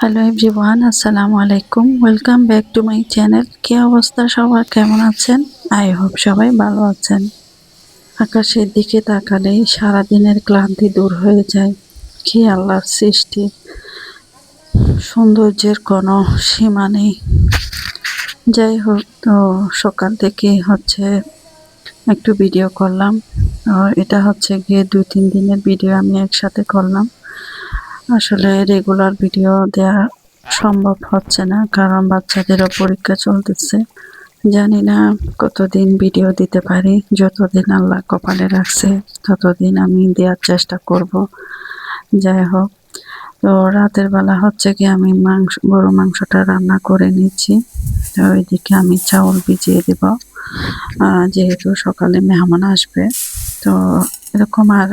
Hello everyone, আসসালামু আলাইকুম। Welcome back to my channel. কি অবস্থা সবার, কেমন আছেন? আই হোপ সবাই ভালো আছেন। আকাশের দিকে তাকালেই সারাদিনের ক্লান্তি দূর হয়ে যায়। কি আল্লাহর সৃষ্টি, সৌন্দর্যের কোনো সীমা নেই। যাই হোক, তো সকাল থেকে একটু ভিডিও করলাম। এটা গিয়ে 2-3 দিনের ভিডিও আমি একসাথে করলাম। আসলে রেগুলার ভিডিও দেয়া সম্ভব হচ্ছে না, কারণ বাচ্চাদেরও পরীক্ষা চলতেছে। জানি না কতদিন ভিডিও দিতে পারি। যতদিন আল্লাহ কপালে রাখছে ততদিন আমি দেওয়ার চেষ্টা করব। যাই হোক, তো রাতের বেলা আমি গরু মাংসটা রান্না করে নিচ্ছি। তো ওইদিকে আমি চাউল ভিজিয়ে দেব, যেহেতু সকালে মেহমান আসবে। তো এরকম আর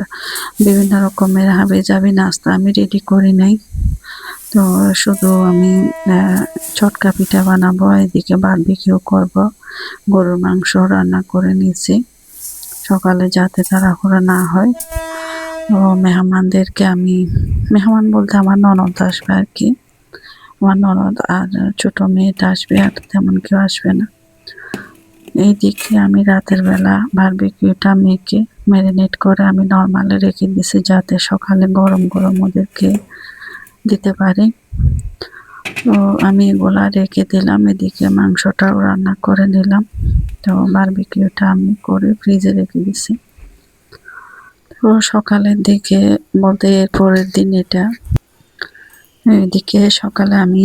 বিভিন্ন রকমের হাবিজাবি নাস্তা আমি রেডি করি নাই। তো শুধু আমি চটকা পিঠা বানাবো, এদিকে বারবিকিউ করব। গরুর মাংস রান্না করে নিয়েছি সকালে, যাতে তাড়াহুড়ো না হয়। তো মেহমান বলতে আমার ননদ আসবে আর কি। আমার ননদ আর ছোট মেয়েটা আসবে, আর তেমন কেউ আসবে না। এইদিকে আমি রাতের বেলা বারবিকিউটা মেখে ম্যারিনেট করে আমি নর্মালে রেখে দিছি, যাতে সকালে গরম গরম ওদেরকে দিতে পারি। তো আমি এগুলা রেখে দিলাম, এদিকে মাংসটাও রান্না করে নিলাম। তো বারবিকিউটা আমি করে ফ্রিজে রেখে দিছি। তো সকালের দিকে বলতে এর পরের দিন এটা। এদিকে সকালে আমি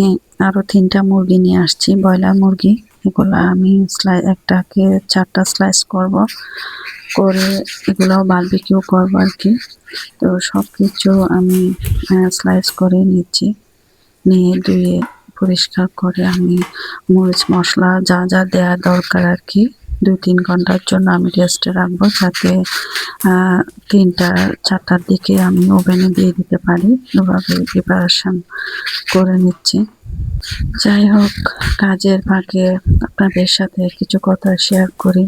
আরো 3টা মুরগি নিয়ে আসছি, ব্রয়লার মুরগি। এগুলা আমি একটাকে 4টা স্লাইস করব, করে এগুলাও বারবিকিউ করবো আর কি। তো সব কিছু আমি স্লাইস করে নিচ্ছি, নিয়ে ধুয়ে পরিষ্কার করে আমি মরিচ মশলা যা যা দেওয়া দরকার আর কি 2-3 ঘন্টার জন্য আমি রেস্টে রাখবো, যাতে 3টা-4টার দিকে আমি ওভেনে দিয়ে দিতে পারি। এভাবে প্রিপারেশন করে নিচ্ছি। যাই হোক, কাজের ফাঁকে আপনাদের সাথে কিছু কথা শেয়ার করি।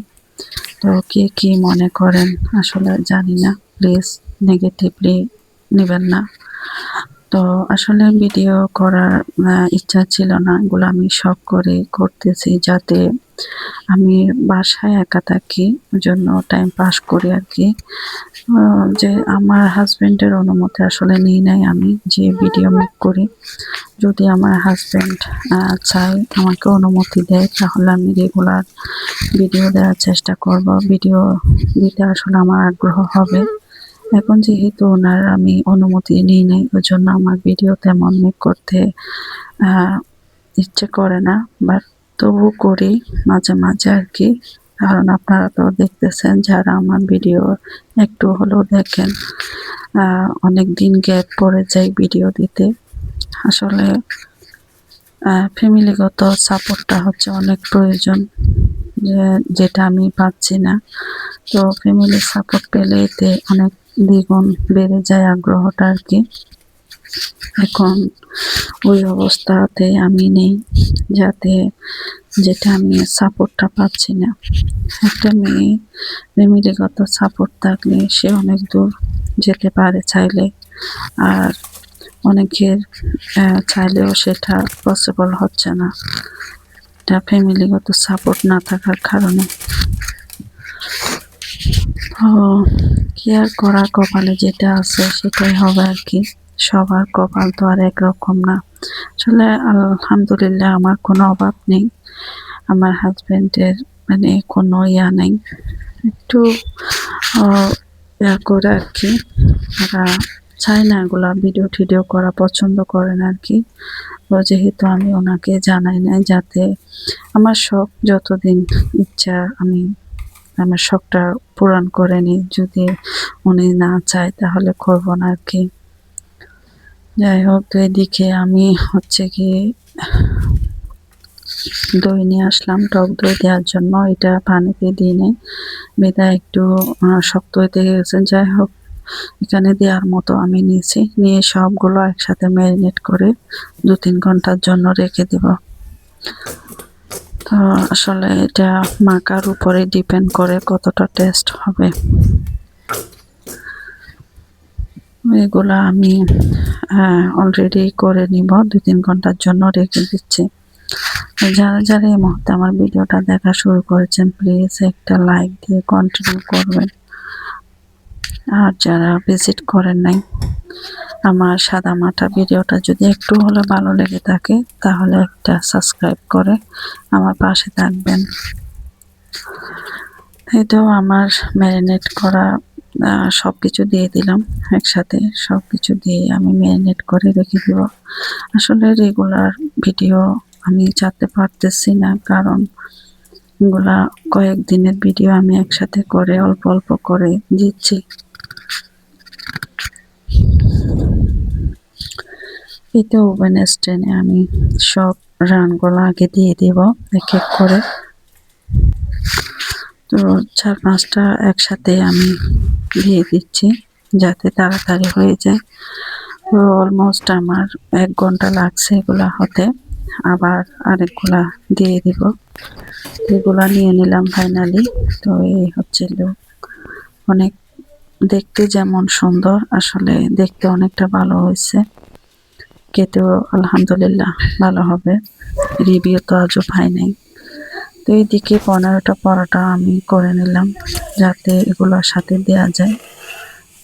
তো কে কি মনে করেন আসলে জানি না, প্লিজ নেগেটিভলি নেবেন না। তো আসলে ভিডিও করার ইচ্ছা ছিল না, এগুলো আমি শখ করে করতেছি, যাতে আমি বাসায় একা থাকি, জন্য টাইম পাস করি আর কি। যে আমার হাজব্যান্ডের অনুমতি আসলে নিই নাই আমি যে ভিডিও মেক করি। যদি আমার হাজব্যান্ড চায়, আমাকে অনুমতি দেয়, তাহলে আমি রেগুলার ভিডিও দেওয়ার চেষ্টা করব। ভিডিও দিতে আসলে আমার আগ্রহ হবে। এখন যেহেতু ওনার আমি অনুমতি নিই নাই, ওই জন্য আমার ভিডিও তেমন মেক করতে ইচ্ছে করে না, বাট তবু করি মাঝে মাঝে আর কি। কারণ আপনারা তো দেখতেছেন, যারা আমার ভিডিও একটু হলেও দেখেন, অনেক দিন গ্যাপ পড়ে যায় ভিডিও দিতে। আসলে ফ্যামিলিগত সাপোর্টটা অনেক প্রয়োজন, যেটা আমি পাচ্ছি না। তো ফ্যামিলির সাপোর্ট পেলে এতে অনেক দ্বিগুণ বেড়ে যায় আগ্রহটা আর কি। এখন ওই অবস্থাতে আমি নেই, যেটা আমি সাপোর্টটা পাচ্ছি না। একটা মেয়ে ফ্যামিলিগত সাপোর্ট থাকলে সে অনেক দূর যেতে পারে চাইলে, আর অনেকের চাইলেও সেটা পসিবল হচ্ছে না, এটা ফ্যামিলিগত সাপোর্ট না থাকার কারণে। ও কি আর করা, কপালে যেটা আছে সেটাই হবে আর কি। সবার কপাল তো আর একরকম না। আসলে আলহামদুলিল্লাহ আমার কোনো অভাব নেই, আমার হাজবেন্ডের কোনো নেই। একটু করে আর কি, ওরা চায় না এগুলা ভিডিও টিডিও করা, পছন্দ করেন আর কি। তো যেহেতু আমি ওনাকে জানাই নাই, যাতে আমার শখ যতদিন ইচ্ছা আমি আমার শখটা পূরণ করে নিই। যদি উনি না চায় তাহলে করবো না আর কি। যাই হোক, তো এদিকে আমি কি দই নিয়ে আসলাম, টক দই দেওয়ার জন্য। এটা পানিতে দিই নেই, বেদা একটু শক্ত হইতে গেছে। যাই হোক, এখানে দেওয়ার মতো আমি নিয়েছি, নিয়ে সবগুলো একসাথে ম্যারিনেট করে 2-3 ঘন্টার জন্য রেখে দেব। তো আসলে এটা মাখার উপরে ডিপেন্ড করে কতটা টেস্ট হবে। এগুলা আমি অলরেডি করে নিব, 2-3 ঘন্টার জন্য রেখে দিচ্ছি। যারা যারা এই মুহূর্তে আমার ভিডিওটা দেখা শুরু করেছেন, প্লিজ একটা লাইক দিয়ে কন্টিনিউ করবেন। আর যারা ভিজিট করেন নাই, আমার সাদামাটা ভিডিওটা যদি একটু হলে ভালো লেগে থাকে, তাহলে একটা সাবস্ক্রাইব করে আমার পাশে থাকবেন। এই তো আমার ম্যারিনেট করা সবকিছু দিয়ে দিলাম একসাথে। সবকিছু দিয়ে আমি ম্যারিনেট করে রেখে দিব। আসলে রেগুলার ভিডিও আমি ছাড়তে পারতেছি না, কারণ এগুলা কয়েকদিনের ভিডিও আমি একসাথে করে অল্প অল্প করে দিচ্ছি। এই তো ওভেন স্ট্যান্ডে আমি সব রানগুলো আগে দিয়ে দিব এক এক করে। তো 4-5টা একসাথে আমি দিয়ে দিচ্ছি যাতে তাড়াতাড়ি হয়ে যায়। তো অলমোস্ট আমার 1 ঘন্টা লাগছে এগুলা হতে। আবার আরেকগুলা দিয়ে দিব। এগুলা নিয়ে নিলাম ফাইনালি। তো এই হচ্ছিল অনেক দেখতে যেমন সুন্দর, আসলে দেখতে অনেকটা ভালো হয়েছে। খেতেও আলহামদুলিল্লাহ ভালো হবে। রিভিউ তো আজও পাই নাই। তো এইদিকে 15টা পরোটা আমি করে নিলাম যাতে এগুলোর সাথে দেওয়া যায়।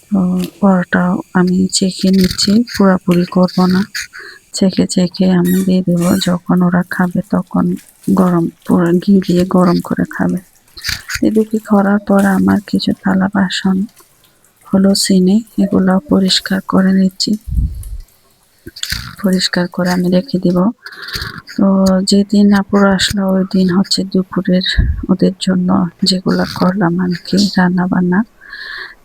তো পরোটাও আমি চেখে নিচ্ছি, পুরোপুরি করব না, চেখে চেখে আমি দিয়ে দেব। যখন ওরা খাবে তখন গরম পুরো ঘি দিয়ে গরম করে খাবে। এদিকে করার পর আমার কিছু থালা বাসন হলো সিনে, এগুলো পরিষ্কার করে নিচ্ছি। পরিষ্কার করে আমি রেখে দিব। তো যেদিন আপুরা আসলো ওই দিন হচ্ছে দুপুরের ওদের জন্য যেগুলো করলাম আর কি রান্না বান্না,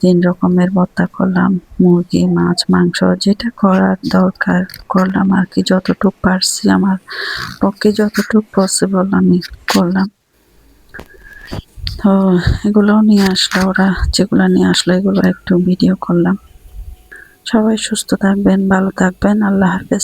3 রকমের ভর্তা করলাম, মুরগি, মাছ, মাংস যেটা করার দরকার করলাম আর কি, যতটুকু পারছি আমার পক্ষে যতটুকু পসিবল আমি করলাম। তো এগুলোও নিয়ে আসলো ওরা, যেগুলো নিয়ে আসলো এগুলো একটু ভিডিও করলাম। সবাই সুস্থ থাকবেন, ভালো থাকবেন, আল্লাহ হাফেজ।